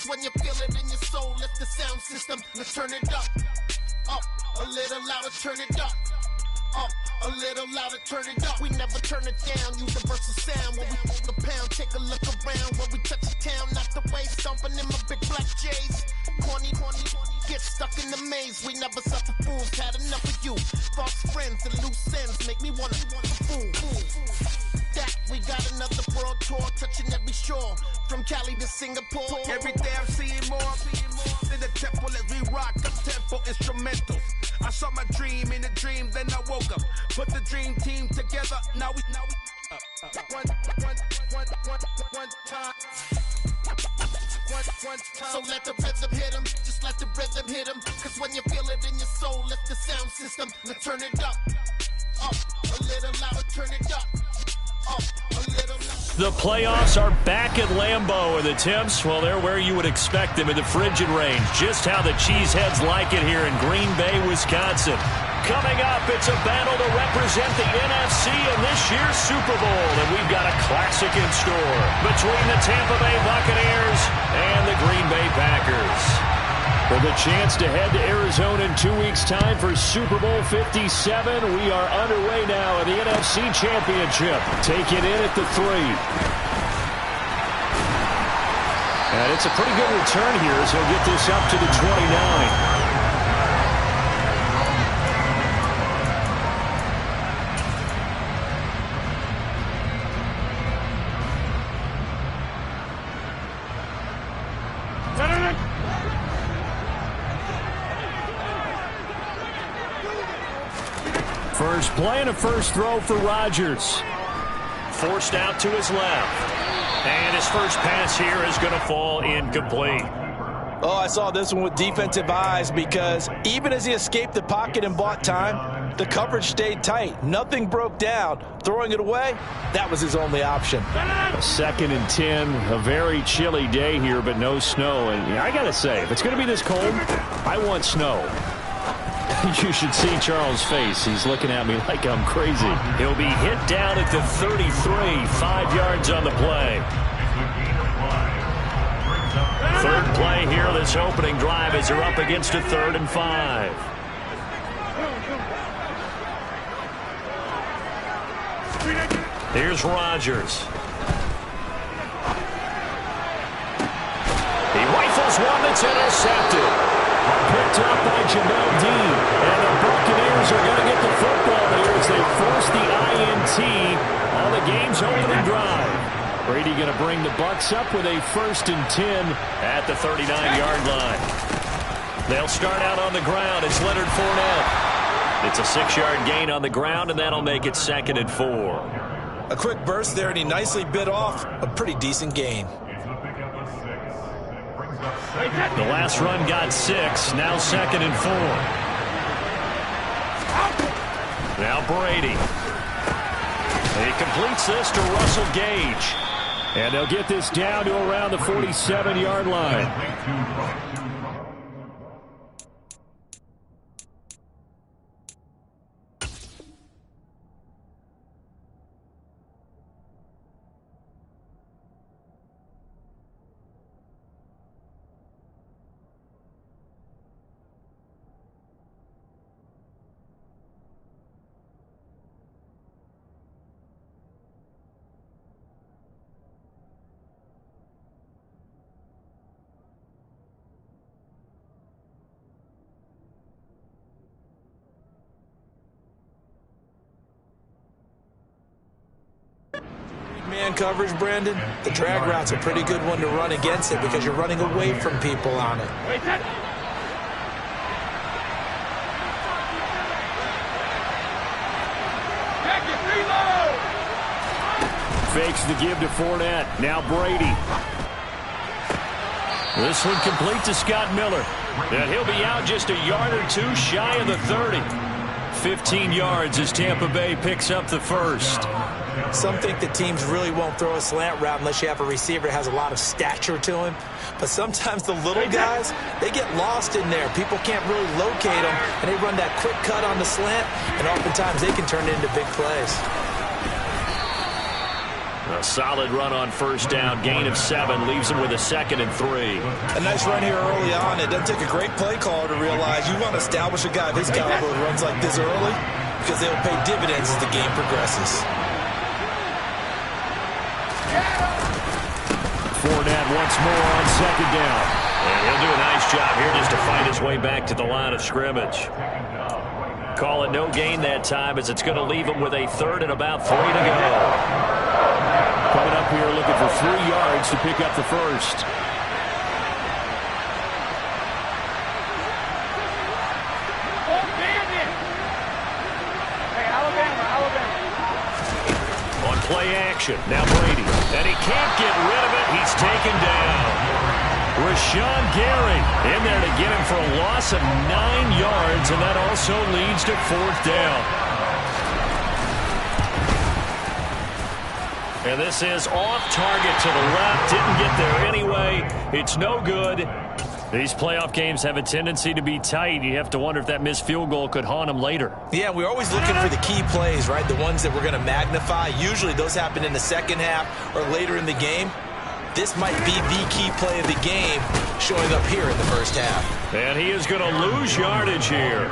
Cause when you feel it in your soul, lift the sound system. Let's turn it up. Up, a little louder, turn it up. Up, a little louder, turn it up. We never turn it down, universal sound. When we hold the pound, take a look around. When we touch the town, not the way, stomping in my big black J's. Corny, get stuck in the maze. We never suffer fools, had enough of you. False friends and loose ends make me wanna fool. That we got another world tour, touching every shore, from Cali to Singapore. Every day I'm seeing more in the temple as we rock up tempo instrumentals. I saw my dream in a dream, then I woke up. Put the dream team together. Now we one time. So let the rhythm hit him, just let the rhythm hit him. Cause when you feel it in your soul, lift the sound system. Let's turn it up. Up, a little louder, turn it up. Up, a little louder. The playoffs are back at Lambeau, and the temps, well, they're where you would expect them in the frigid range. Just how the Cheeseheads like it here in Green Bay, Wisconsin. Coming up, it's a battle to represent the NFC in this year's Super Bowl, and we've got a classic in store between the Tampa Bay Buccaneers and the Green Bay Packers. For the chance to head to Arizona in 2 weeks' time for Super Bowl 57, we are underway now in the NFC Championship. Taking in at the 3. And it's a pretty good return here as he'll get this up to the 29. First play and a first throw for Rodgers. Forced out to his left. And his first pass here is going to fall incomplete. Oh, I saw this one with defensive eyes because even as he escaped the pocket and bought time, the coverage stayed tight. Nothing broke down. Throwing it away, that was his only option. A 2nd and 10, a very chilly day here, but no snow. And I got to say, if it's going to be this cold, I want snow. You should see Charles' face. He's looking at me like I'm crazy. He'll be hit down at the 33, 5 yards on the play. Third play here, this opening drive as they're up against a 3rd and 5. Here's Rodgers. He rifles one that's intercepted. Picked up by Jamel Dean. And the Buccaneers are going to get the football here as they force the INT on the game's opening drive. Brady going to bring the Bucs up with a 1st and 10 at the 39-yard line. They'll start out on the ground. It's Leonard Fournette. It's a 6-yard gain on the ground, and that'll make it 2nd and 4. A quick burst there, and he nicely bit off a pretty decent gain. The last run got 6. Now 2nd and 4. Now Brady. He completes this to Russell Gage. And they'll get this down to around the 47-yard line. Man coverage, Brandon, the drag route's a pretty good one to run against it because you're running away from people on it. Fakes the give to Fournette. Now Brady. This one complete to Scott Miller. And he'll be out just a yard or two shy of the 30. 15 yards as Tampa Bay picks up the first. Some think the teams really won't throw a slant route unless you have a receiver that has a lot of stature to him. But sometimes the little guys, they get lost in there. People can't really locate them, and they run that quick cut on the slant, and oftentimes they can turn it into big plays. A solid run on first down. Gain of 7 leaves him with a 2nd and 3. A nice run here early on. It doesn't take a great play caller to realize you want to establish a guy of his caliber who runs like this early because they'll pay dividends as the game progresses. Fournette once more on 2nd down. And he'll do a nice job here just to find his way back to the line of scrimmage. Call it no gain that time as it's going to leave him with a 3rd and about 3 to go. Coming up here looking for 3 yards to pick up the first. On play action, now Brady. And he can't get rid of it. He's taken down. Rashawn Gary in there to get him for a loss of 9 yards, and that also leads to 4th down. And this is off target to the left. Didn't get there anyway. It's no good. These playoff games have a tendency to be tight. You have to wonder if that missed field goal could haunt them later. Yeah, we're always looking for the key plays, right? The ones that we're going to magnify. Usually those happen in the second half or later in the game. This might be the key play of the game showing up here in the first half. And he is going to lose yardage here.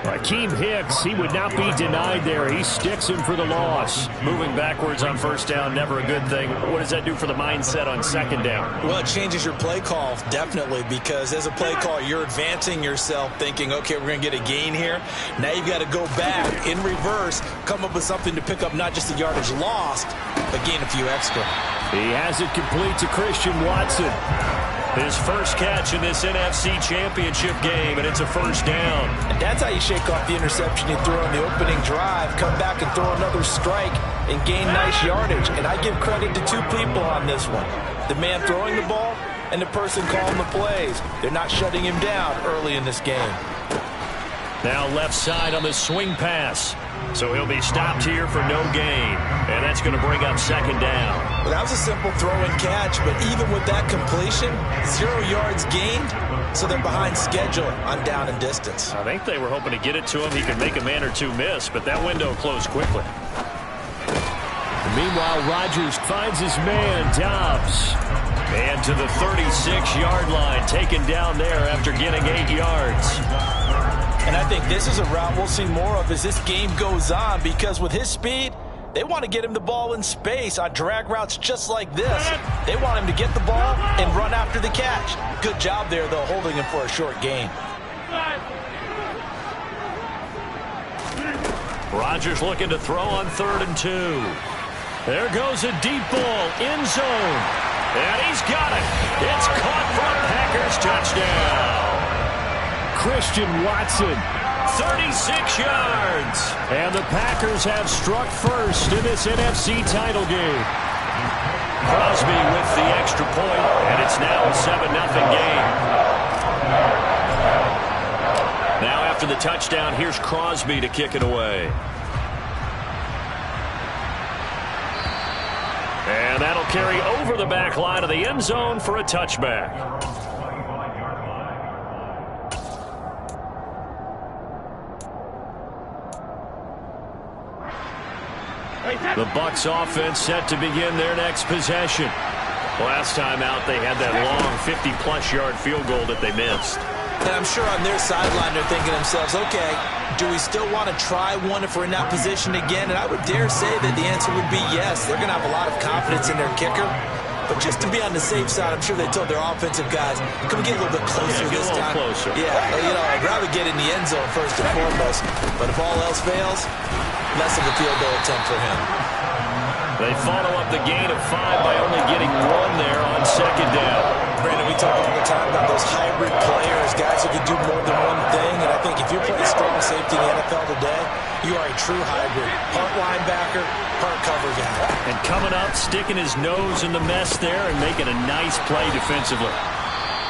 Akeem Hicks, he would not be denied there. He sticks him for the loss. Moving backwards on first down, never a good thing. What does that do for the mindset on 2nd down? Well, it changes your play call, definitely, because as a play call, you're advancing yourself thinking, okay, we're going to get a gain here. Now you've got to go back in reverse, come up with something to pick up not just the yardage lost, but gain a few extra. He has it complete to Christian Watson. His first catch in this NFC Championship game, and it's a 1st down. And that's how you shake off the interception you threw on the opening drive, come back and throw another strike and gain nice yardage. And I give credit to 2 people on this one. The man throwing the ball and the person calling the plays. They're not shutting him down early in this game. Now left side on the swing pass. So he'll be stopped here for no gain. And that's going to bring up 2nd down. Well, that was a simple throw and catch, but even with that completion, 0 yards gained, so they're behind schedule on down and distance. I think they were hoping to get it to him. He could make a man or 2 miss, but that window closed quickly. Meanwhile, Rodgers finds his man, Dobbs. And to the 36-yard line, taken down there after getting 8 yards. And I think this is a route we'll see more of as this game goes on, because with his speed, they want to get him the ball in space on drag routes just like this. They want him to get the ball and run after the catch. Good job there, though, holding him for a short gain. Rodgers looking to throw on 3rd and 2. There goes a deep ball, end zone. And he's got it. It's caught for a Packers touchdown. Christian Watson. 36 yards. And the Packers have struck first in this NFC title game. Crosby with the extra point, and it's now a 7-0 game. Now after the touchdown, here's Crosby to kick it away. And that'll carry over the back line of the end zone for a touchback. The Bucs offense set to begin their next possession. Last time out, they had that long 50-plus yard field goal that they missed. And I'm sure on their sideline they're thinking to themselves, okay, do we still want to try one if we're in that position again? And I would dare say that the answer would be yes. They're going to have a lot of confidence in their kicker. But just to be on the safe side, I'm sure they told their offensive guys, can we get a little bit closer this time? Closer. Yeah, I'd rather get in the end zone first and foremost. But if all else fails, less of a field goal attempt for him. They follow up the gain of 5 by only getting 1 there on 2nd down. Brandon, we talk all the time about those hybrid players, guys who can do more than one thing. And I think if you're playing strong safety in the NFL today, you are a true hybrid. Part linebacker, part cover guy. And coming up, sticking his nose in the mess there and making a nice play defensively.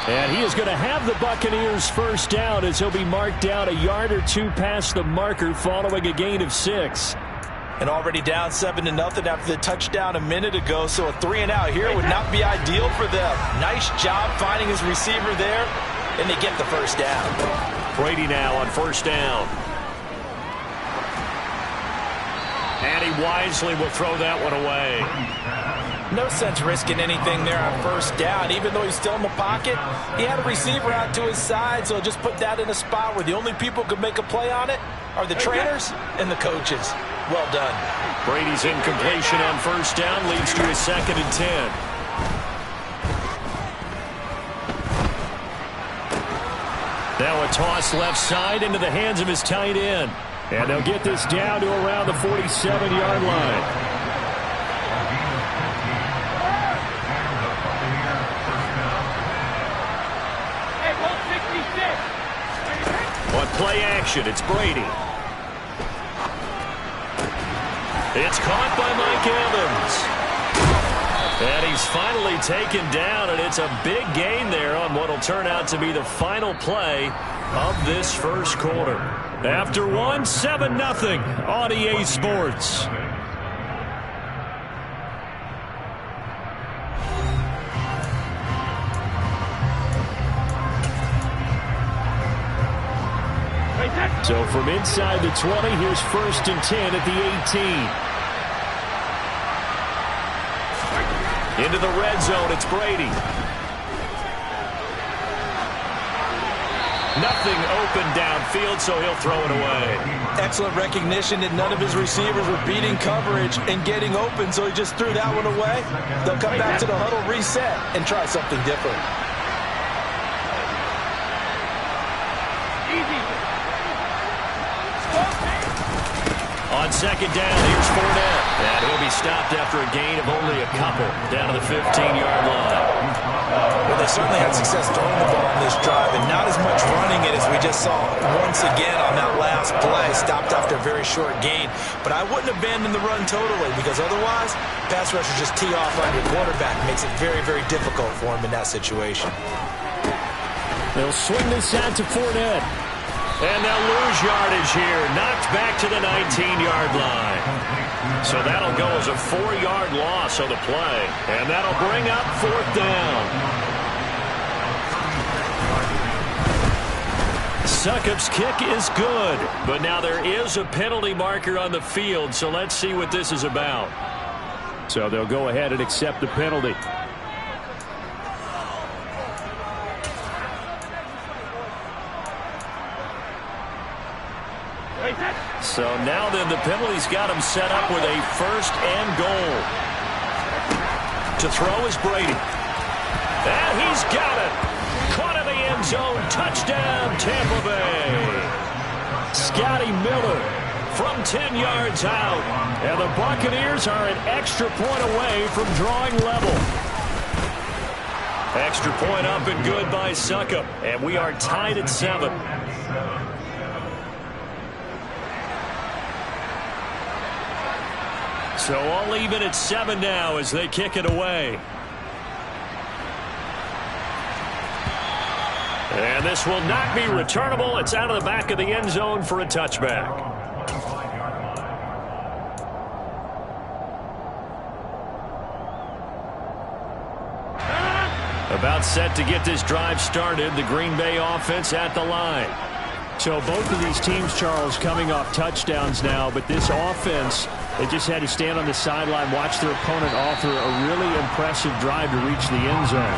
And he is going to have the Buccaneers first down as he'll be marked down a yard or 2 past the marker following a gain of 6. And already down 7-0 after the touchdown a minute ago, so a 3-and-out here would not be ideal for them. Nice job finding his receiver there, and they get the first down. Brady now on first down. And he wisely will throw that one away. No sense risking anything there on first down. Even though he's still in the pocket, he had a receiver out to his side, so just put that in a spot where the only people who could make a play on it are the trainers and the coaches. Well done. Brady's incompletion on first down leads to a 2nd and 10. Now a toss left side into the hands of his tight end. And they'll get this down to around the 47-yard line. On play action, it's Brady. It's caught by Mike Evans. And he's finally taken down, and it's a big gain there on what will turn out to be the final play of this first quarter. After one, 7-0 on EA Sports. So from inside the 20, here's 1st and 10 at the 18. Into the red zone, it's Brady. Nothing open downfield, so he'll throw it away. Excellent recognition that none of his receivers were beating coverage and getting open, so he just threw that one away. They'll come back to the huddle, reset, and try something different. On 2nd down, here's Fournette. And he'll be stopped after a gain of only a couple down to the 15-yard line. Well, they certainly had success throwing the ball on this drive and not as much running it as we just saw once again on that last play. Stopped after a very short gain. But I wouldn't abandon the run totally because otherwise, pass rushers just tee off on your quarterback. Makes it very, very difficult for him in that situation. They'll swing this out to Fournette. And they'll lose yardage here. Knocked back to the 19-yard line. So that'll go as a 4-yard loss on the play. And that'll bring up 4th down. Succop's kick is good. But now there is a penalty marker on the field. So let's see what this is about. So they'll go ahead and accept the penalty. So now then the penalty's got him set up with a 1st and goal. To throw is Brady. And he's got it. Caught in the end zone. Touchdown, Tampa Bay. Scotty Miller from 10 yards out. And the Buccaneers are an extra point away from drawing level. Extra point up and good by Succop. And we are tied at 7. So all even at 7 now as they kick it away. And this will not be returnable. It's out of the back of the end zone for a touchback. About set to get this drive started. The Green Bay offense at the line. So both of these teams, Charles, coming off touchdowns now, but this offense, they just had to stand on the sideline, watch their opponent author a really impressive drive to reach the end zone.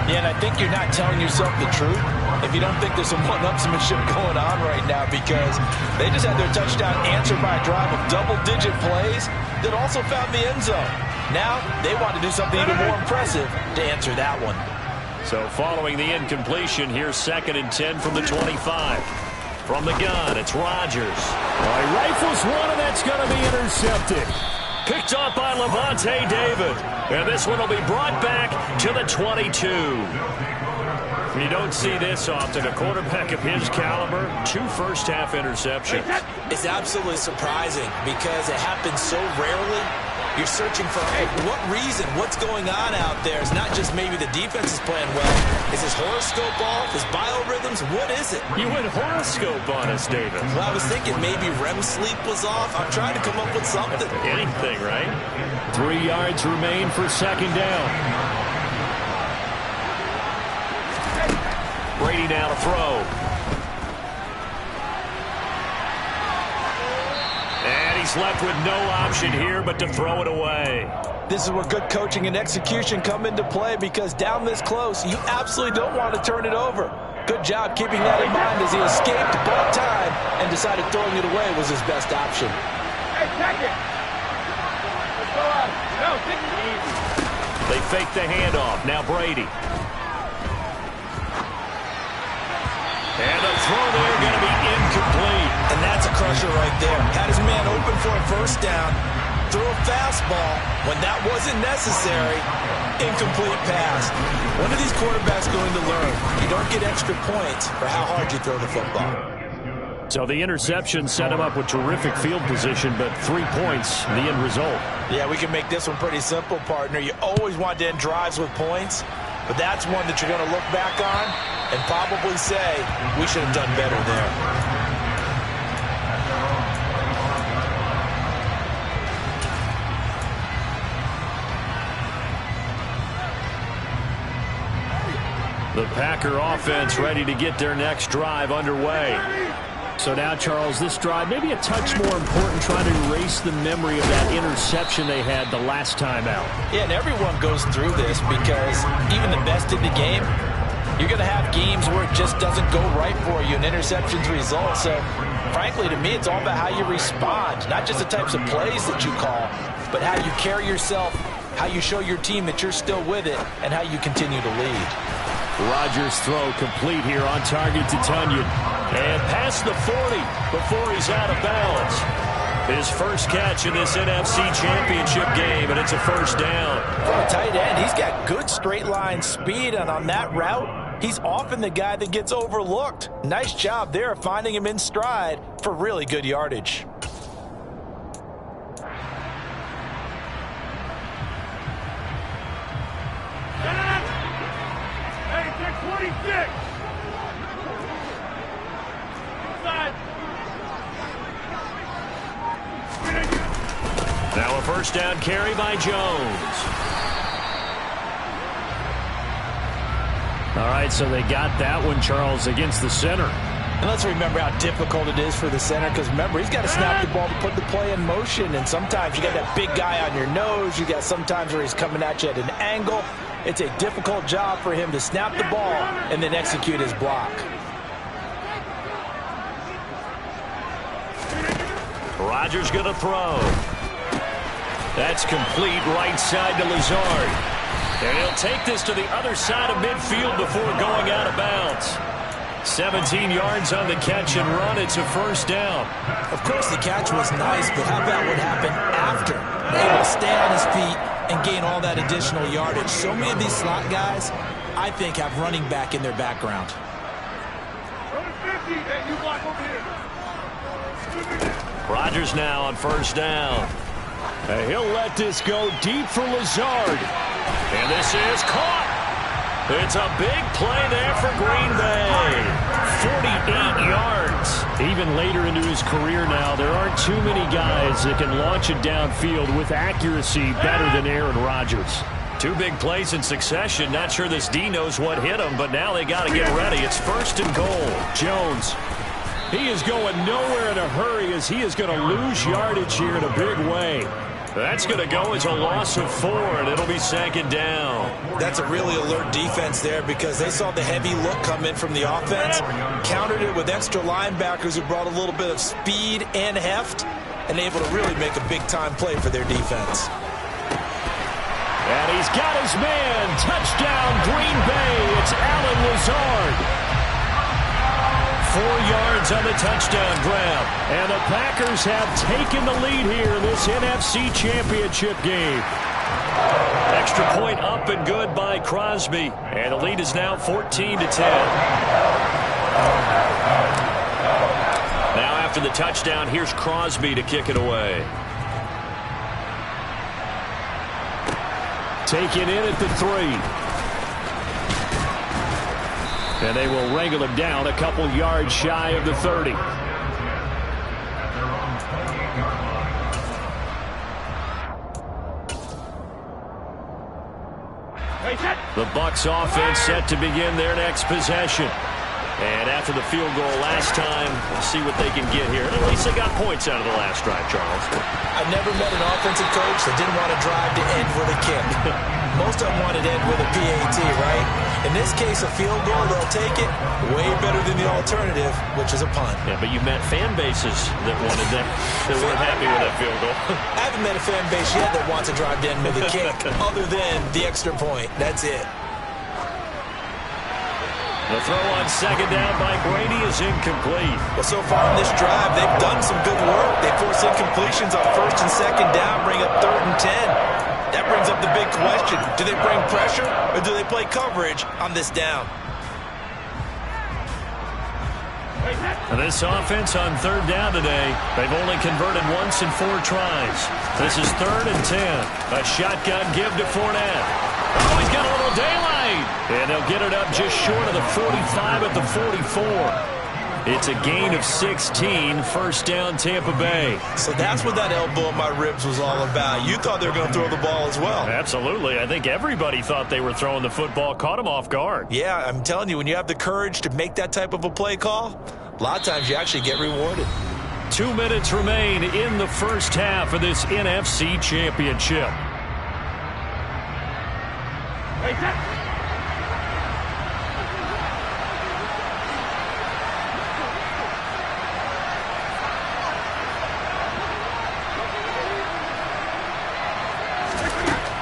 Yeah, and I think you're not telling yourself the truth if you don't think there's some one-upsmanship going on right now, because they just had their touchdown answered by a drive of double-digit plays that also found the end zone. Now they want to do something even more impressive to answer that one. So following the incompletion, here's 2nd and 10 from the 25. From the gun, it's Rodgers. He rifles one, and that's going to be intercepted. Picked up by Levante David. And this one will be brought back to the 22. You don't see this often. A quarterback of his caliber, 2 first-half interceptions. It's absolutely surprising because it happens so rarely. You're searching for what reason, what's going on out there. It's not just maybe the defense is playing well. Is his horoscope off? His biorhythms? What is it? You went horoscope on us, David. Well, I was thinking maybe REM sleep was off. I'm trying to come up with something. Anything, right? 3 yards remain for 2nd down. Brady now to throw. And he He's left with no option here but to throw it away. This is where good coaching and execution come into play, because down this close, you absolutely don't want to turn it over. Good job keeping that in mind as he escaped bought time and decided throwing it away was his best option. Hey, check it. Let's go out. No, take it easy. They fake the handoff. Now Brady. And the throw there going to be incomplete. And that's a crusher right there. Had his man open for a first down. Threw a fastball when that wasn't necessary. Incomplete pass. When are these quarterbacks going to learn? You don't get extra points for how hard you throw the football. So the interception set him up with terrific field position, but 3 points, the end result. Yeah, we can make this one pretty simple, partner. You always want to end drives with points, but that's one that you're going to look back on and probably say, we should have done better there. The Packer offense ready to get their next drive underway. So now, Charles, this drive maybe a touch more important, trying to erase the memory of that interception they had the last time out. Yeah, and everyone goes through this because even the best in the game, you're going to have games where it just doesn't go right for you and interceptions result. So, frankly, to me, it's all about how you respond, not just the types of plays that you call, but how you carry yourself, how you show your team that you're still with it, and how you continue to lead. Rodgers' throw complete here on target to Tunyon. And past the 40 before he's out of bounds. His first catch in this NFC Championship game, and it's a first down. For a tight end, he's got good straight line speed, and on that route, he's often the guy that gets overlooked. Nice job there finding him in stride for really good yardage. Now a first down carry by Jones. All right, so they got that one, Charles, against the center. And let's remember how difficult it is for the center, because remember, he's got to snap the ball to put the play in motion, and sometimes you got that big guy on your nose. You got sometimes where he's coming at you at an angle. It's a difficult job for him to snap the ball and then execute his block. Rodgers going to throw. That's complete right side to Lazard. And he'll take this to the other side of midfield before going out of bounds. 17 yards on the catch and run. It's a first down. Of course, the catch was nice, but how about what happened after? Able to stay on his feet and gain all that additional yardage. So many of these slot guys, I think, have running back in their background. Rodgers now on first down. And he'll let this go deep for Lazard. And this is caught. It's a big play there for Green Bay. 48 yards. Even later into his career now, there aren't too many guys that can launch it downfield with accuracy better than Aaron Rodgers. Two big plays in succession. Not sure this D knows what hit him, but now they got to get ready. It's first and goal. Jones. He is going nowhere in a hurry as he is going to lose yardage here in a big way. That's going to go as a loss of 4, and it'll be second down. That's a really alert defense there because they saw the heavy look come in from the offense, countered it with extra linebackers who brought a little bit of speed and heft, and able to really make a big-time play for their defense. And he's got his man. Touchdown, Green Bay. It's Allen Lazard. 4 yards on the touchdown grab. And the Packers have taken the lead here in this NFC Championship game. Extra point up and good by Crosby. And the lead is now 14-10. Now after the touchdown, here's Crosby to kick it away. Taken in at the 3. And they will wrangle him down a couple yards shy of the 30. The Bucs offense set to begin their next possession. And after the field goal last time, we'll see what they can get here. And at least they got points out of the last drive, Charles. I've never met an offensive coach that didn't want to drive to end with a kick. Most of them wanted to end with a PAT, right? In this case, a field goal, they'll take it. Way better than the alternative, which is a punt. Yeah, but you met fan bases that wanted that, that weren't happy with that field goal. I haven't met a fan base yet that wants to drive to end with a kick, other than the extra point. That's it. The throw on second down by Brady is incomplete. Well, so far in this drive, they've done some good work. They force incompletions on first and second down, bring up 3rd and 10. That brings up the big question. Do they bring pressure or do they play coverage on this down? And this offense on 3rd down today, they've only converted once in 4 tries. This is 3rd and 10. A shotgun give to Fournette. Oh, he's got a little daylight. And they'll get it up just short of the 45 at the 44. It's a gain of 16, first down Tampa Bay. So that's what that elbow in my ribs was all about. You thought they were going to throw the ball as well. Absolutely. I think everybody thought they were throwing the football, caught them off guard. Yeah, I'm telling you, when you have the courage to make that type of a play call, a lot of times you actually get rewarded. 2 minutes remain in the first half of this NFC Championship.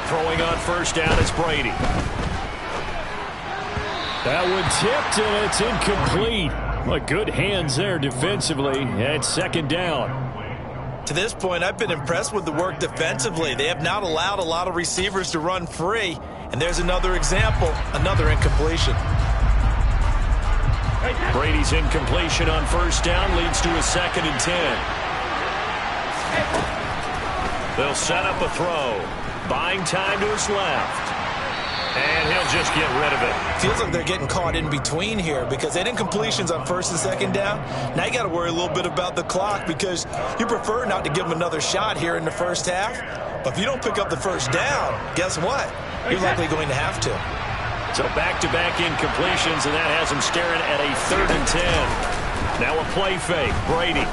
Throwing on first down, it's Brady. That one tipped, and it's incomplete. Well, good hands there defensively at second down. To this point, I've been impressed with the work defensively. They have not allowed a lot of receivers to run free. And there's another example, another incompletion. Brady's incompletion on first down leads to a 2nd and 10. They'll set up a throw. Buying time to his left. And he'll just get rid of it. Feels like they're getting caught in between here because they did incompletions on first and second down. Now you got to worry a little bit about the clock because you prefer not to give them another shot here in the first half. But if you don't pick up the first down, guess what? You're likely going to have to. So back-to-back incompletions, and that has him staring at a 3rd and 10. Now a play fake. Brady.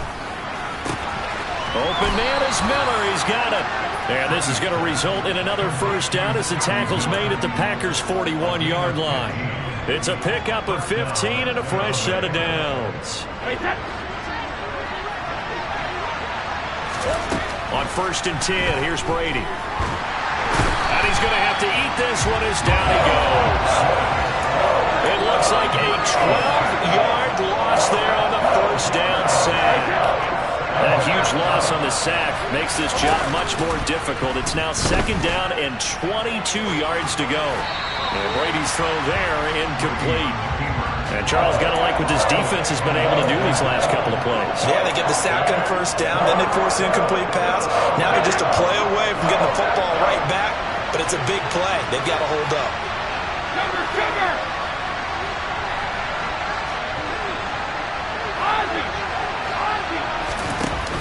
Open man is Miller. He's got it. And this is going to result in another first down as the tackle's made at the Packers' 41-yard line. It's a pickup of 15 and a fresh set of downs. On 1st and 10, here's Brady. And he's going to have to eat this one as down he goes. It looks like a 12-yard loss there on the first down sack. That huge loss on the sack makes this job much more difficult. It's now 2nd down and 22 yards to go. And Brady's throw there incomplete. And Charles, got to like what this defense has been able to do these last couple of plays. Yeah, they get the sack on first down, then they force the incomplete pass. Now they're just a play away from getting the football right back. But it's a big play. They've got to hold up. Cover!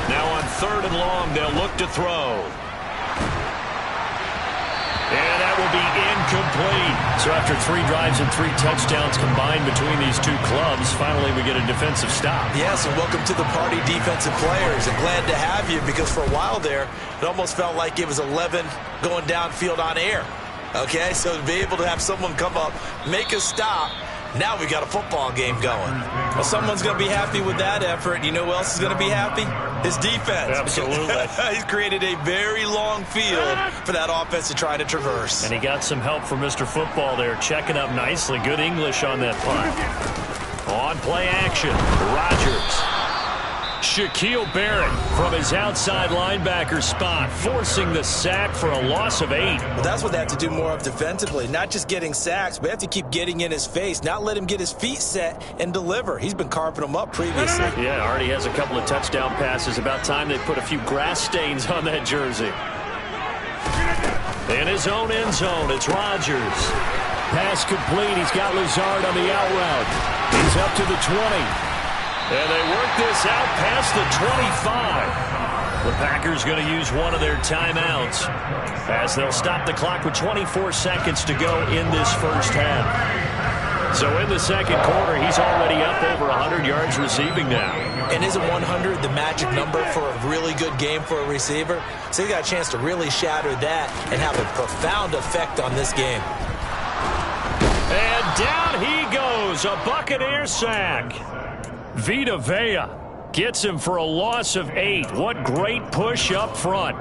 Now on 3rd and long, they'll look to throw. And that will be incomplete. So after 3 drives and 3 touchdowns combined between these two clubs, finally we get a defensive stop. Yes, and welcome to the party, defensive players. And glad to have you because for a while there, it almost felt like it was 11 going downfield on air. Okay, so to be able to have someone come up, make a stop, now we got a football game going. Well, someone's going to be happy with that effort. You know who else is going to be happy? His defense. Absolutely. He's created a very long field for that offense to try to traverse. And he got some help from Mr. Football there, checking up nicely. Good English on that punt. On play action, Rodgers. Shaquille Barrett from his outside linebacker spot, forcing the sack for a loss of 8. Well, that's what they have to do more of defensively. Not just getting sacks, but they have to keep getting in his face, not let him get his feet set and deliver. He's been carving them up previously. Yeah, already has a couple of touchdown passes. About time they put a few grass stains on that jersey. In his own end zone, it's Rodgers. Pass complete. He's got Lazard on the out route. He's up to the 20. And they work this out past the 25. The Packers going to use one of their timeouts as they'll stop the clock with 24 seconds to go in this first half. So in the second quarter, he's already up over 100 yards receiving now. And isn't 100 the magic number for a really good game for a receiver? So he got a chance to really shatter that and have a profound effect on this game. And down he goes, a Buccaneer sack. Vita Vea gets him for a loss of 8. What great push up front.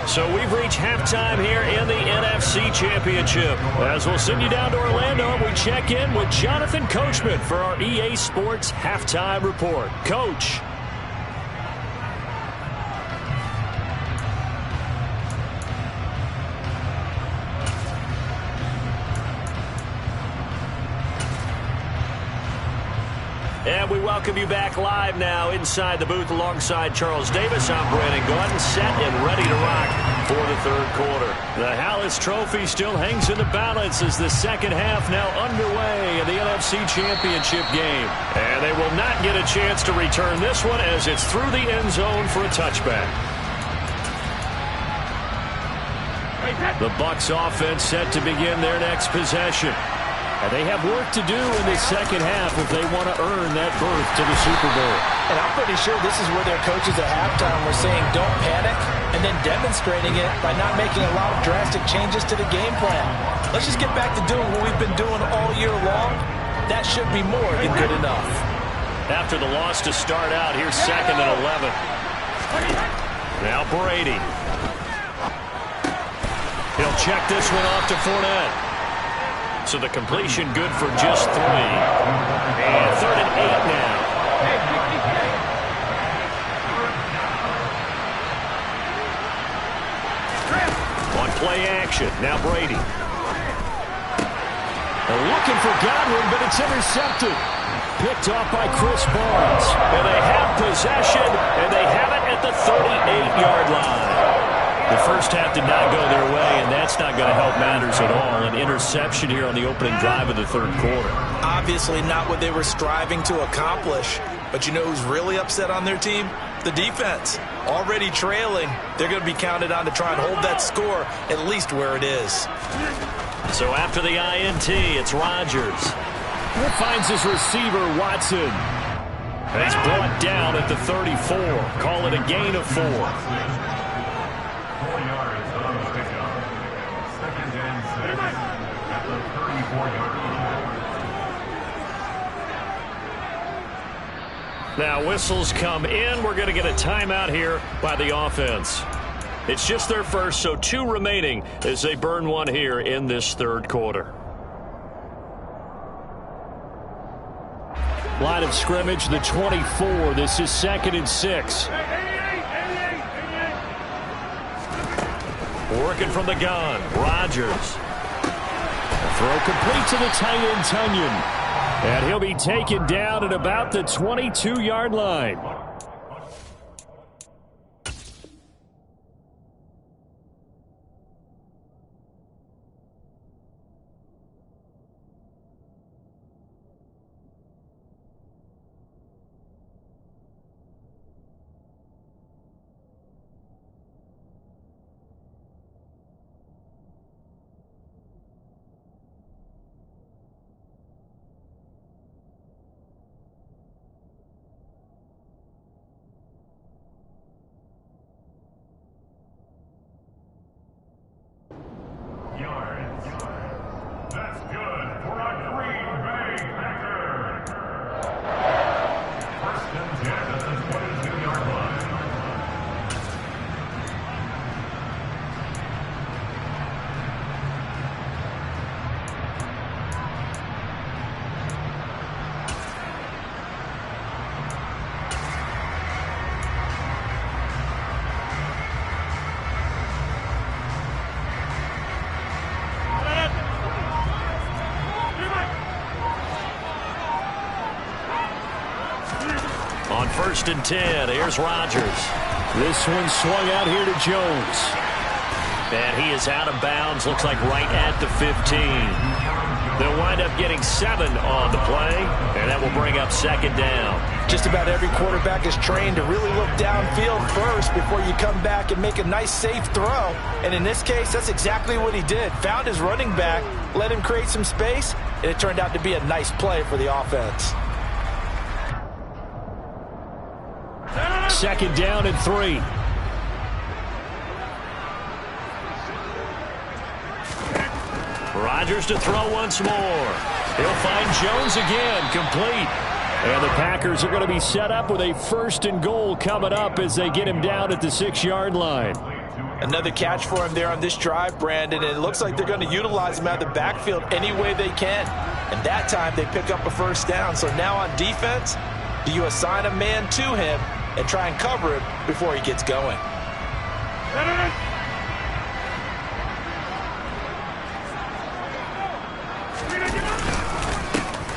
So we've reached halftime here in the NFC Championship. As we'll send you down to Orlando, we check in with Jonathan Coachman for our EA Sports Halftime Report. Coach. And we welcome you back live now inside the booth alongside Charles Davis. I'm Brandon Gordon, set and ready to rock for the third quarter. The Hallis Trophy still hangs in the balance as the second half now underway in the NFC Championship game. And they will not get a chance to return this one as it's through the end zone for a touchback. The Bucs offense set to begin their next possession. And they have work to do in the second half if they want to earn that berth to the Super Bowl. And I'm pretty sure this is where their coaches at halftime were saying don't panic and then demonstrating it by not making a lot of drastic changes to the game plan. Let's just get back to doing what we've been doing all year long. That should be more than good enough. After the loss to start out, here's 2nd and 11. Now Brady. He'll check this one off to Fournette. So the completion good for just 3. And 3rd and 8 now. On play action, now Brady. They're looking for Godwin, but it's intercepted. Picked off by Chris Barnes. And they have possession, and they have it at the 38-yard line. The first half did not go their way, and that's not going to help matters at all. An interception here on the opening drive of the third quarter. Obviously not what they were striving to accomplish. But you know who's really upset on their team? The defense. Already trailing. They're going to be counted on to try and hold that score at least where it is. So after the INT, it's Rodgers. He finds his receiver, Watson. That's brought down at the 34. Call it a gain of 4. Now whistles come in. We're going to get a timeout here by the offense. It's just their first, so 2 remaining as they burn one here in this third quarter. Line of scrimmage, the 24. This is 2nd and 6. Working from the gun, Rodgers. Throw complete to the tight end, Tunyon. And he'll be taken down at about the 22-yard line. That's good for a Green Bay Packer. 1st and 10 at the 22-yard line. On 1st and 10, here's Rodgers. This one swung out here to Jones. And he is out of bounds, looks like right at the 15. They'll wind up getting 7 on the play, and that will bring up 2nd down. Just about every quarterback is trained to really look downfield first before you come back and make a nice, safe throw. And in this case, that's exactly what he did. Found his running back, let him create some space, and it turned out to be a nice play for the offense. Second down and 3. Rodgers to throw once more. He'll find Jones again, complete. And the Packers are going to be set up with a 1st and goal coming up as they get him down at the 6-yard line. Another catch for him there on this drive, Brandon, and it looks like they're going to utilize him out of the backfield any way they can. And that time they pick up a 1st down. So now on defense, do you assign a man to him and try and cover him before he gets going?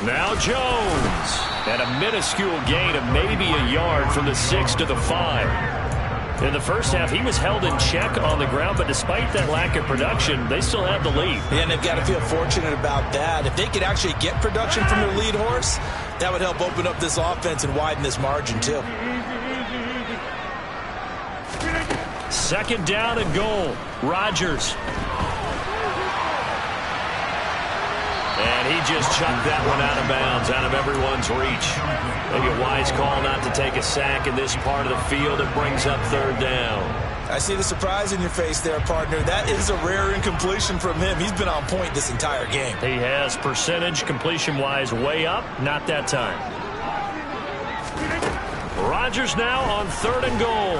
Now Jones. And a minuscule gain of maybe a yard from the 6 to the 5. In the first half, he was held in check on the ground, but despite that lack of production, they still have the lead. Yeah, and they've got to feel fortunate about that. If they could actually get production from their lead horse, that would help open up this offense and widen this margin too. 2nd down and goal. Rodgers. And he just chucked that one out of bounds, out of everyone's reach. Maybe a wise call not to take a sack in this part of the field. It brings up 3rd down. I see the surprise in your face there, partner. That is a rare incompletion from him. He's been on point this entire game. He has percentage completion-wise way up. Not that time. Rodgers now on 3rd and goal.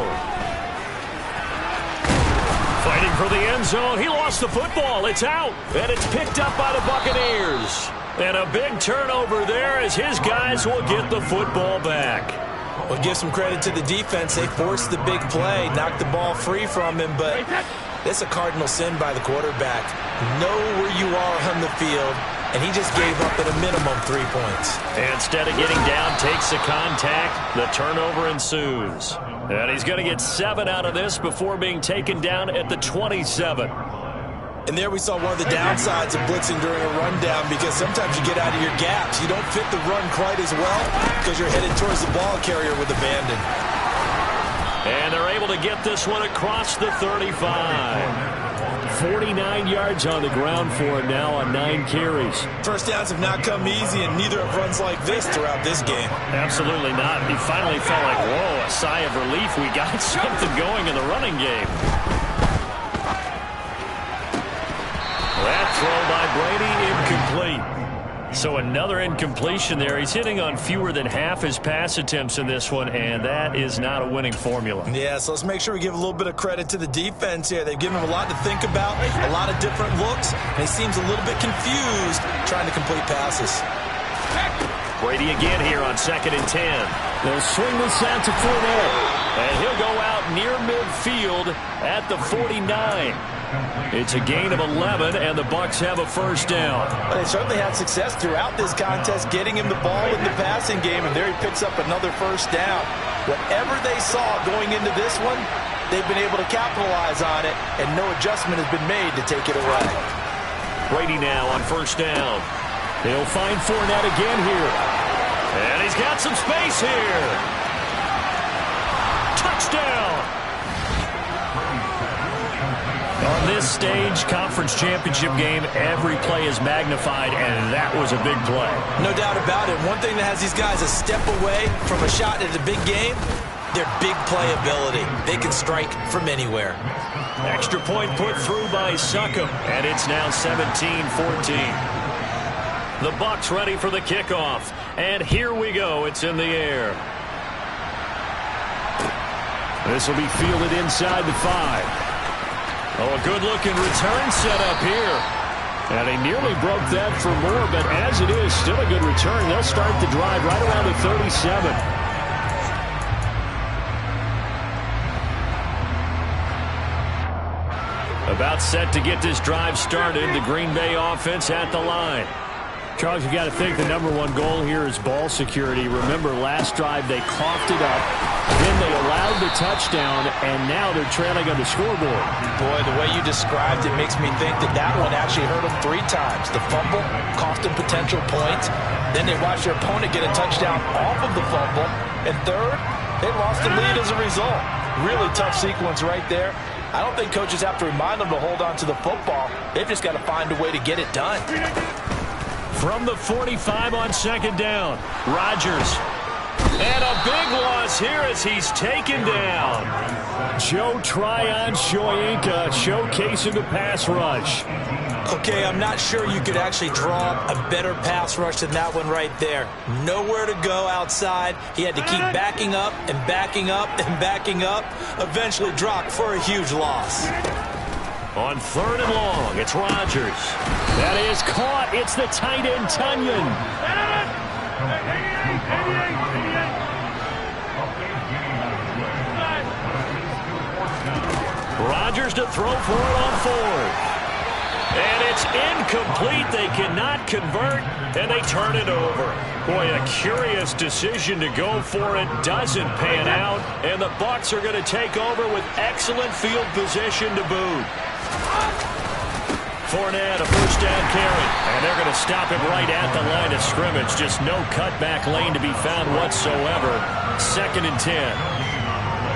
Fighting for the end zone. He lost the football. It's out. And it's picked up by the Buccaneers. And a big turnover there as his guys will get the football back. Well, give some credit to the defense. They forced the big play, knocked the ball free from him, but it's a cardinal sin by the quarterback. Know where you are on the field, and he just gave up at a minimum 3 points. And instead of getting down, takes the contact. The turnover ensues. And he's going to get 7 out of this before being taken down at the 27. And there we saw one of the downsides of blitzing during a rundown, because sometimes you get out of your gaps. You don't fit the run quite as well because you're headed towards the ball carrier with abandon. And they're able to get this one across the 35. 49 yards on the ground for him now on 9 carries. 1st downs have not come easy, and neither have runs like this throughout this game. Absolutely not. He finally felt like, whoa, a sigh of relief. We got something going in the running game. That throw by Brady, incomplete. So another incompletion there. He's hitting on fewer than half his pass attempts in this one, and that is not a winning formula. Yeah, so let's make sure we give a little bit of credit to the defense here. They've given him a lot to think about, a lot of different looks, and he seems a little bit confused trying to complete passes. Brady again here on 2nd and 10. They'll swing this out to Fournette. And he'll go out near midfield at the 49. It's a gain of 11, and the Bucs have a 1st down. Well, they certainly had success throughout this contest, getting him the ball in the passing game, and there he picks up another 1st down. Whatever they saw going into this one, they've been able to capitalize on it, and no adjustment has been made to take it away. Brady now on 1st down. He'll find Fournette again here. And he's got some space here. Touchdown! On this stage, conference championship game, every play is magnified, and that was a big play. No doubt about it. One thing that has these guys a step away from a shot at a big game, their big play ability. They can strike from anywhere. Extra point put through by Succop, and it's now 17-14. The Bucs ready for the kickoff, and here we go. It's in the air. This will be fielded inside the 5. Oh, a good-looking return set up here. And he nearly broke that for more, but as it is, still a good return. They'll start the drive right around the 37. About set to get this drive started. The Green Bay offense at the line. Charles, you got to think the #1 goal here is ball security. Remember, last drive they coughed it up, then they allowed the touchdown, and now they're trailing on the scoreboard. Boy, the way you described it makes me think that that one actually hurt them 3 times. The fumble cost them potential points. Then they watched their opponent get a touchdown off of the fumble. And third, they lost the lead as a result. Really tough sequence right there. I don't think coaches have to remind them to hold on to the football. They've just got to find a way to get it done. From the 45 on 2nd down, Rodgers. And a big loss here as he's taken down. Joe Tryon-Shoyinka showcasing the pass rush. Okay, I'm not sure you could actually draw a better pass rush than that one right there. Nowhere to go outside. He had to keep backing up and backing up and backing up. Eventually dropped for a huge loss. On 3rd and long, it's Rodgers. That is caught. It's the tight end, Tunyon. Rodgers to throw for it on 4th. And it's incomplete. They cannot convert, and they turn it over. Boy, a curious decision to go for it. Doesn't pan out, and the Bucs are going to take over with excellent field position to boot. Fournette, a 1st down carry, and they're going to stop him right at the line of scrimmage. Just no cutback lane to be found whatsoever. 2nd and 10.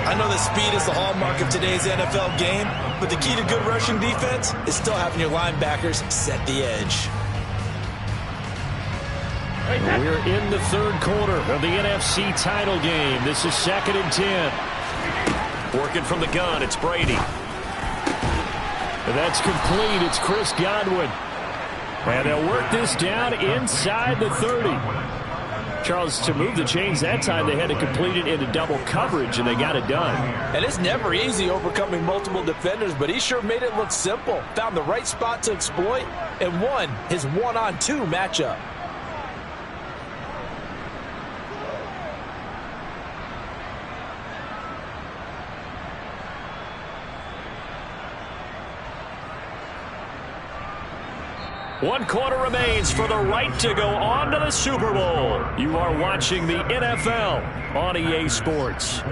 I know that speed is the hallmark of today's NFL game, but the key to good rushing defense is still having your linebackers set the edge. We're in the 3rd quarter of the NFC title game. This is 2nd and 10. Working from the gun, it's Brady. And that's complete. It's Chris Godwin. And they'll work this down inside the 30. Charles, to move the chains that time, they had to complete it into double coverage, and they got it done. And it's never easy overcoming multiple defenders, but he sure made it look simple. Found the right spot to exploit and won his 1-on-2 matchup. One quarter remains for the right to go on to the Super Bowl. You are watching the NFL on EA Sports.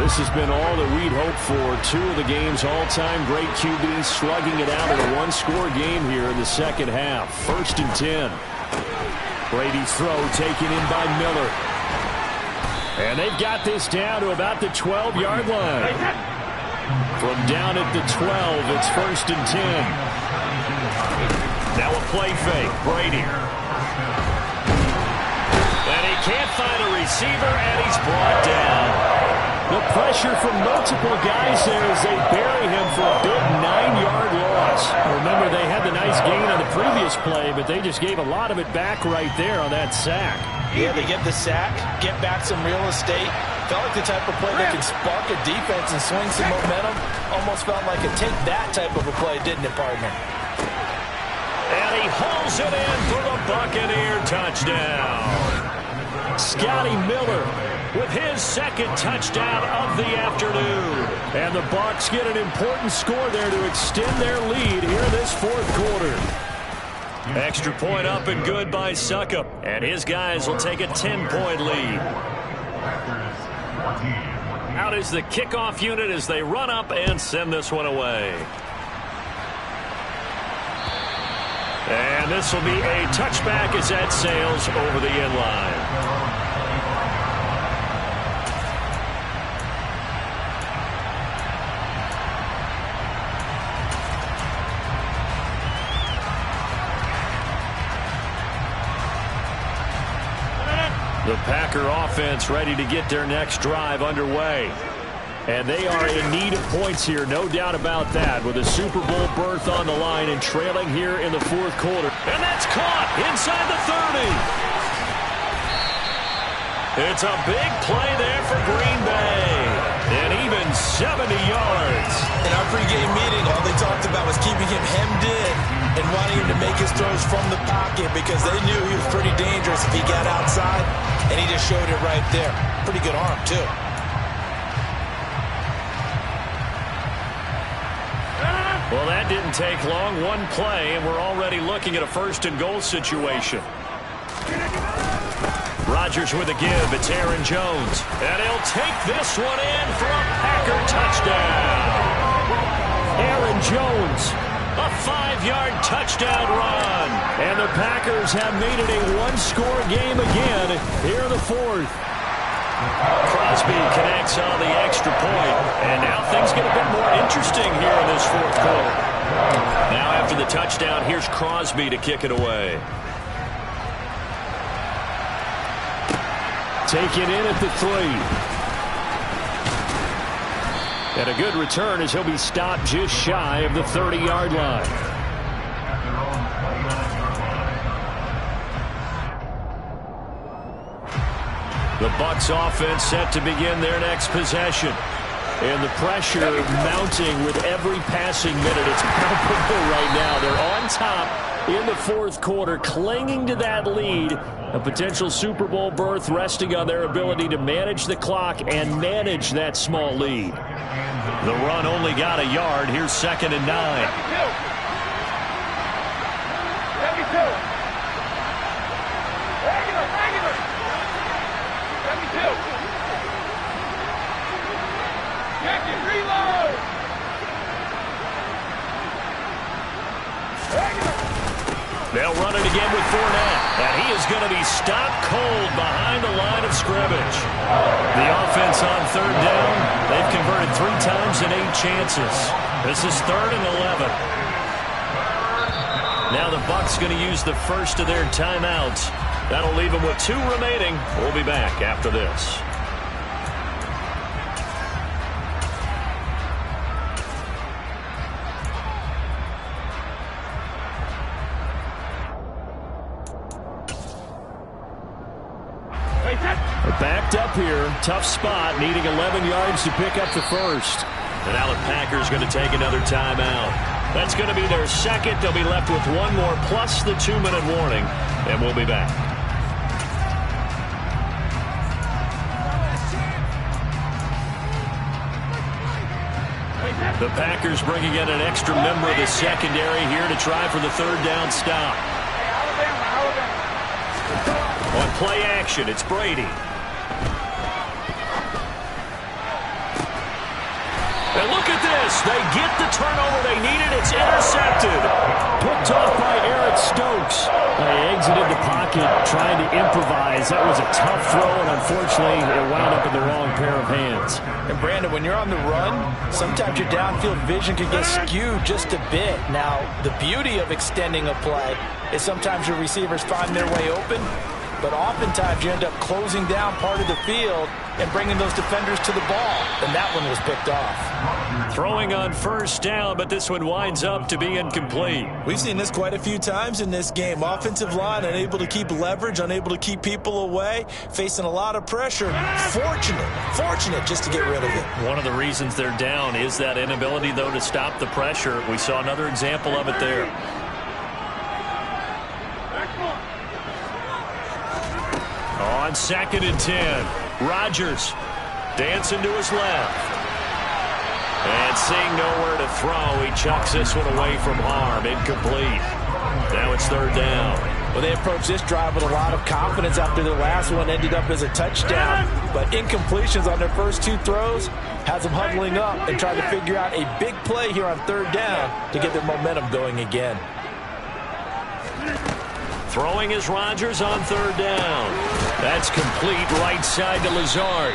This has been all that we'd hoped for. 2 of the game's all-time great QBs slugging it out in a 1-score game here in the 2nd half. 1st and 10. Brady's throw taken in by Miller. And they've got this down to about the 12-yard line. From down at the 12, it's 1st and 10. Now a play fake. Brady. And he can't find a receiver, and he's brought down. The pressure from multiple guys there as they bury him for a big 9-yard loss. Remember, they had the nice gain on the previous play, but they just gave a lot of it back right there on that sack. Yeah, they get the sack, get back some real estate. Felt like the type of play that can spark a defense and swing some momentum. Almost felt like a take that type of a play, didn't it, partner? And he hauls it in for the Buccaneer touchdown. Scotty Miller with his 2nd touchdown of the afternoon. And the Bucs get an important score there to extend their lead here in this 4th quarter. Extra point up and good by Suckup. And his guys will take a 10-point lead. Out is the kickoff unit as they run up and send this one away. And this will be a touchback as that sails over the end line. The Packer offense ready to get their next drive underway. And they are in need of points here, no doubt about that, with a Super Bowl berth on the line and trailing here in the 4th quarter. And that's caught inside the 30. It's a big play there for Green Bay. And even 70 yards. In our pregame meeting, all they talked about was keeping him hemmed in and wanting him to make his throws from the pocket because they knew he was pretty dangerous if he got outside, and he just showed it right there. Pretty good arm, too. Well, that didn't take long. One play, and we're already looking at a first-and-goal situation. Rodgers with a give. It's Aaron Jones. And he'll take this one in for a Packer touchdown. Aaron Jones, a 5-yard touchdown run. And the Packers have made it a one-score game again here in the fourth. Crosby connects on the extra point, and now things get a bit more interesting here in this fourth quarter. Now after the touchdown, here's Crosby to kick it away. Taken in at the 3. And a good return as he'll be stopped just shy of the 30-yard line. The Bucs offense set to begin their next possession. And the pressure mounting with every passing minute. It's palpable right now. They're on top in the fourth quarter, clinging to that lead. A potential Super Bowl berth resting on their ability to manage the clock and manage that small lead. The run only got a yard. Here's 2nd and 9. They'll run it again with Fournette, and he is going to be stopped cold behind the line of scrimmage. The offense on 3rd down, they've converted 3 times in 8 chances. This is 3rd and 11. Now the Bucs going to use the first of their timeouts. That'll leave them with 2 remaining. We'll be back after this. Backed up here. Tough spot. Needing 11 yards to pick up the first. And now the Packers going to take another timeout. That's going to be their second. They'll be left with 1 more plus the 2-minute warning. And we'll be back. The Packers bringing in an extra member of the secondary here to try for the 3rd down stop. On play action, it's Brady. And look at this. They get the turnover they needed. It's intercepted. Picked off by Eric Stokes. They exited the pocket trying to improvise. That was a tough throw, and unfortunately, it wound up in the wrong pair of hands. And Brandon, when you're on the run, sometimes your downfield vision can get skewed just a bit. Now, the beauty of extending a play is sometimes your receivers find their way open, but oftentimes you end up closing down part of the field and bringing those defenders to the ball, and that one was picked off. Throwing on 1st down, but this one winds up to be incomplete. We've seen this quite a few times in this game. Offensive line unable to keep leverage, unable to keep people away, facing a lot of pressure. Fortunate just to get rid of it. One of the reasons they're down is that inability, though, to stop the pressure. We saw another example of it there. On 2nd and 10, Rodgers dancing to his left. And seeing nowhere to throw, he chucks this one away from arm. Incomplete. Now it's 3rd down. Well, they approached this drive with a lot of confidence after their last one ended up as a touchdown. But incompletions on their first 2 throws has them huddling up and trying to figure out a big play here on 3rd down to get their momentum going again. Throwing is Rodgers on 3rd down. That's complete right side to Lazard.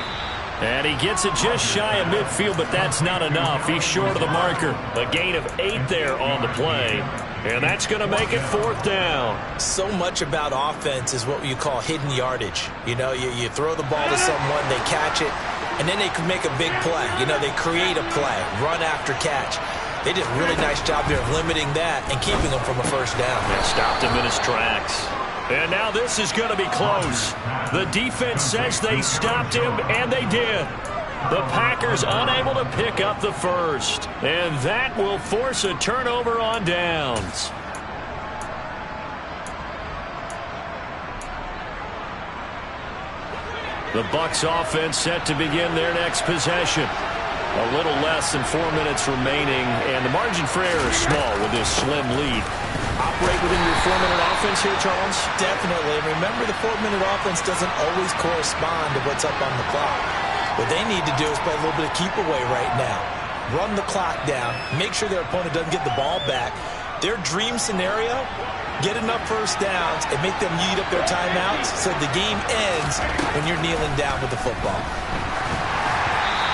And he gets it just shy of midfield, but that's not enough. He's short of the marker. A gain of 8 there on the play. And that's going to make it 4th down. So much about offense is what you call hidden yardage. You know, you throw the ball to someone, they catch it, and then they can make a big play. You know, they create a play, run after catch. They did a really nice job here of limiting that and keeping him from a 1st down. Yeah, stopped him in his tracks. And now this is going to be close. The defense says they stopped him, and they did. The Packers unable to pick up the first. And that will force a turnover on downs. The Bucs offense set to begin their next possession. A little less than 4 minutes remaining, and the margin for error is small with this slim lead. Operate within your 4-minute offense here, Charles? Definitely. Remember, the 4-minute offense doesn't always correspond to what's up on the clock. What they need to do is play a little bit of keep away right now. Run the clock down. Make sure their opponent doesn't get the ball back. Their dream scenario, get enough first downs and make them eat up their timeouts so the game ends when you're kneeling down with the football.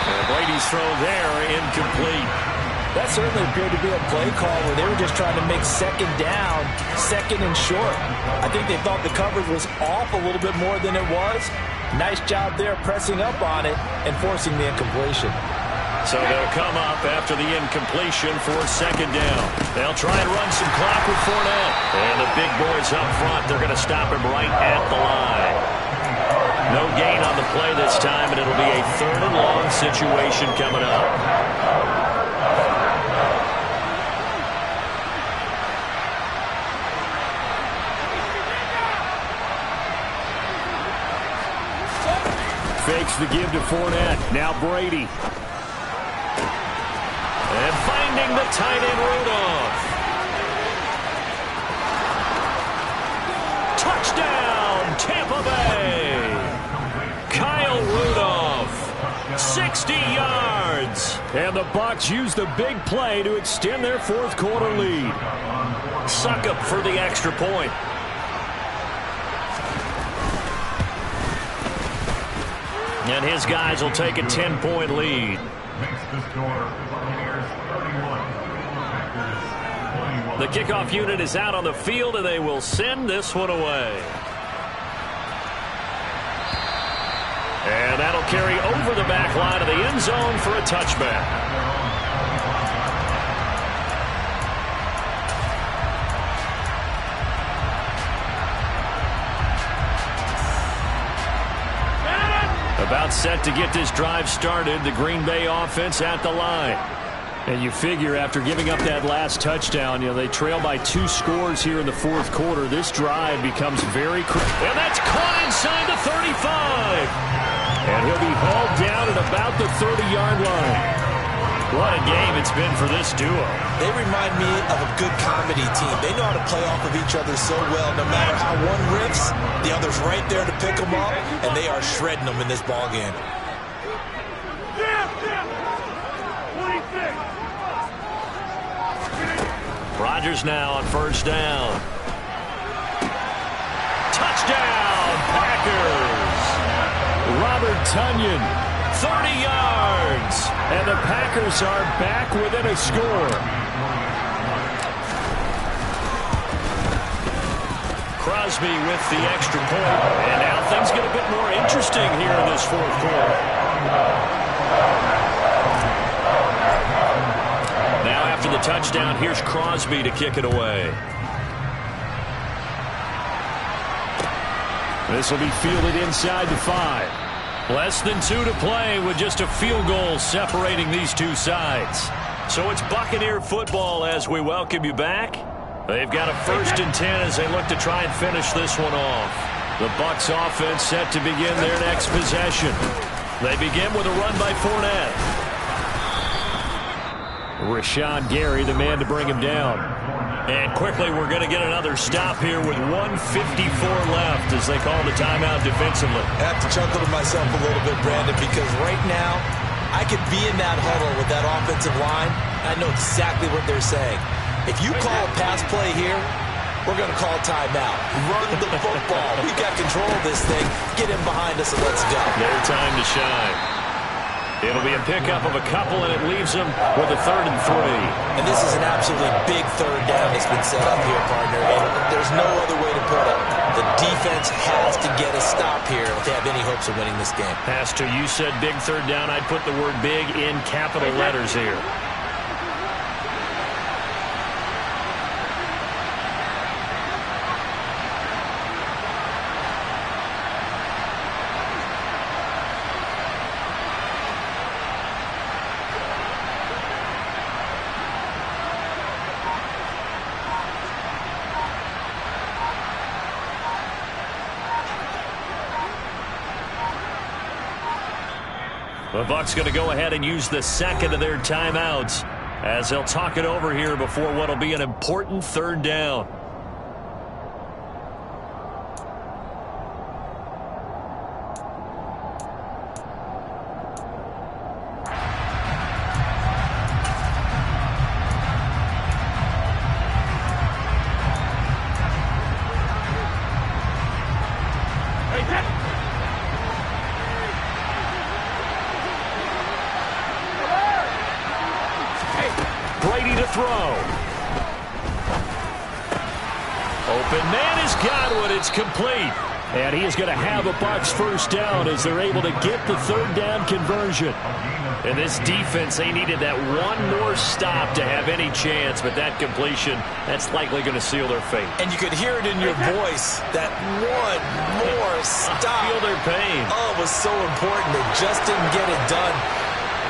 And Brady's throw there, incomplete. That certainly appeared to be a play call where they were just trying to make second down, second and short. I think they thought the coverage was off a little bit more than it was. Nice job there pressing up on it and forcing the incompletion. So they'll come up after the incompletion for second down. They'll try and run some clock with Fournette. And the big boys up front, they're going to stop him right at the line. No gain on the play this time, and it'll be a 3rd and long situation coming up. Fakes the give to Fournette. Now Brady. And finding the tight end Rudolph. Touchdown, Tampa Bay. Kyle Rudolph, 60 yards. And the Bucs use the big play to extend their 4th quarter lead. Succop for the extra point. And his guys will take a 10-point lead. The kickoff unit is out on the field, and they will send this one away. And that'll carry over the back line of the end zone for a touchback. About set to get this drive started. The Green Bay offense at the line. And you figure after giving up that last touchdown, they trail by 2 scores here in the 4th quarter. This drive becomes very critical. And that's caught inside the 35. And he'll be hauled down at about the 30-yard line. What a game it's been for this duo. They remind me of a good comedy team. They know how to play off of each other so well. No matter how one riffs, the other's right there to pick them up, and they are shredding them in this ball game. Rodgers now on 1st down. Touchdown, Packers. Robert Tonyan, 30 yards. And the Packers are back within a score. Crosby with the extra point. And now things get a bit more interesting here in this 4th quarter. Now after the touchdown, here's Crosby to kick it away. This will be fielded inside the 5. Less than 2 to play with just a field goal separating these two sides. So it's Buccaneer football as we welcome you back. They've got a 1st and 10 as they look to try and finish this one off. The Bucs offense set to begin their next possession. They begin with a run by Fournette. Rashawn Gary, the man to bring him down. And quickly, we're going to get another stop here with 1:54 left as they call the timeout defensively. I have to chuckle to myself a little bit, Brandon, because right now, I could be in that huddle with that offensive line. I know exactly what they're saying. If you call a pass play here, we're going to call timeout. Run the football. We've got control of this thing. Get him behind us and let's go. Their time to shine. It'll be a pickup of a couple, and it leaves them with a 3rd and 3. And this is an absolutely big 3rd down that's been set up here, partner. And there's no other way to put it. The defense has to get a stop here if they have any hopes of winning this game. Pastor, you said big 3rd down. I'd put the word big in capital letters here. The Bucs going to go ahead and use the second of their timeouts as they'll talk it over here before what will be an important third down. Brady to throw. Open man has got one. It's complete. And he is going to have a Bucs first down as they're able to get the third down conversion. And this defense, they needed that one more stop to have any chance, but that completion, that's likely going to seal their fate. And you could hear it in your voice, that one more stop. Feel their pain. Oh, it was so important. They just didn't get it done.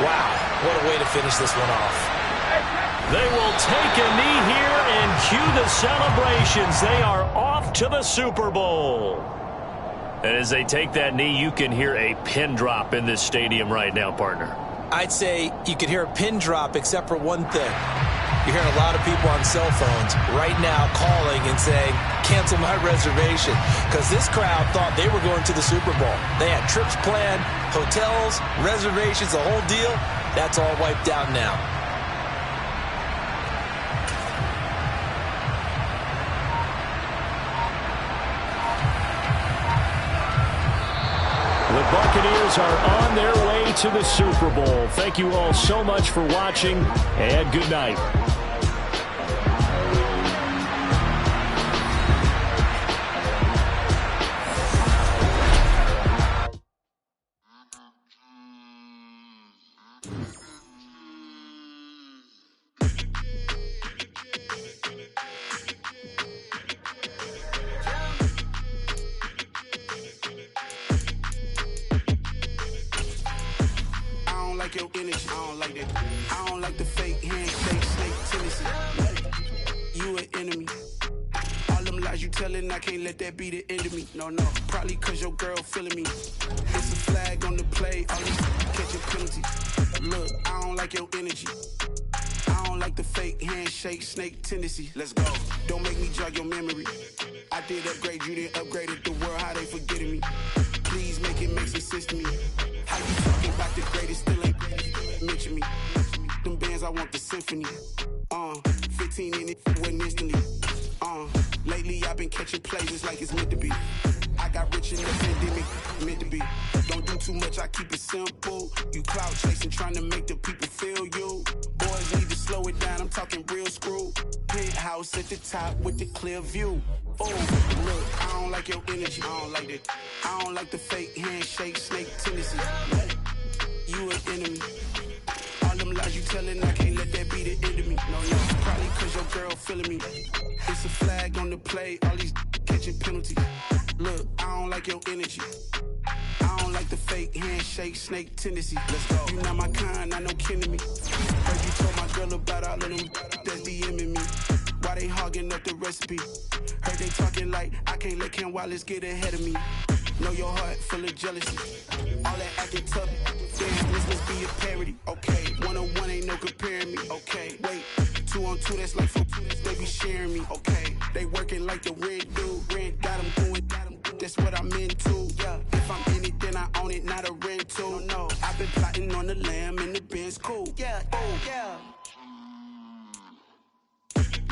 Wow, what a way to finish this one off. They will take a knee here and cue the celebrations. They are off to the Super Bowl. And as they take that knee, you can hear a pin drop in this stadium right now, partner. I'd say you could hear a pin drop except for one thing. You're hearing a lot of people on cell phones right now calling and saying, cancel my reservation, because this crowd thought they were going to the Super Bowl. They had trips planned, hotels, reservations, the whole deal. That's all wiped out now. The Buccaneers are on their way to the Super Bowl. Thank you all so much for watching, and good night. Your energy, I don't like that. I don't like the fake handshake, snake tendency. You an enemy. All them lies you telling, I can't let that be the end of me. No, probably cause your girl feeling me. It's a flag on the play, all these catching penalties. Look, I don't like your energy. I don't like the fake handshake, snake tendency. Let's go. Don't make me jog your memory. I did upgrade, you didn't upgrade it. The world, how they forgetting me. Please make it make some sense to me. How you talking about the greatest, still ain't mention me. Them bands, I want the symphony. 15 in it, went instantly. Lately I've been catching plays, it's like it's meant to be. I got rich in the pandemic, meant to be. Don't do too much, I keep it simple. You cloud chasing, trying to make the people feel you. Boys need to slow it down, I'm talking real screw. Penthouse at the top with the clear view. Oh, look, I don't like your energy, I don't like that. I don't like the fake handshake, snake tendency. You an enemy. All them lies you telling, I can't let that be the end of me. No, probably cause your girl feeling me. It's a flag on the play, all these catching penalties. Look, I don't like your energy. I don't like the fake handshake, snake tendency. Let's go. You not my kind, I know kin to me. Heard you told my girl about all of them that's DMing me. Why they hogging up the recipe? Heard they talking like I can't let Ken Wallace get ahead of me. Know your heart full of jealousy. All that acting tough, damn, this must be a parody. Okay, 1-on-1 ain't no comparing me. Okay, wait, 2-on-2, that's like 4, they be sharing me. Okay, they working like the rent dude. Rent got them going, that's what I'm into. Yeah, if I'm in it, then I own it, not a rental. No, I've been plotting on the lamb and the Benz cool. Yeah, oh, yeah.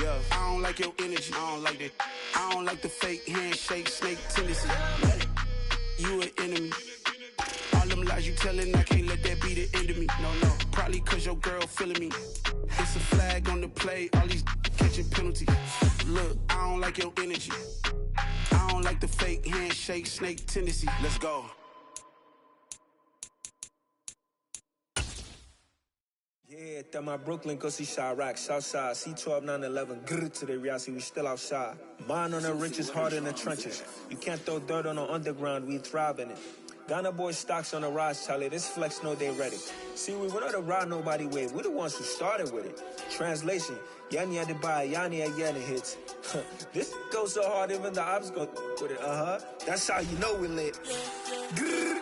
Yeah, I don't like your energy, I don't like that. I don't like the fake handshake, snake tendency. You an enemy. All them lies you telling, I can't let that be the end of me. No, probably cause your girl feeling me. It's a flag on the play, all these catching penalties. Look, I don't like your energy. I don't like the fake handshake, snake tendency. Let's go. Yeah, that my Brooklyn, go see Chirac, Southside, C12, 911, grrr to the reality, we still outside. Mine on the riches, heart in the trenches. You can't throw dirt on the underground, we thrive in it. Ghana boys stocks on the rise, Charlie, this flex know they ready. See, we went on the ride nobody with, we the ones who started with it. Translation, Yanni had to buy, Yanni had getting hits. This goes so hard, even the ops go with it, That's how you know we lit. Grrr.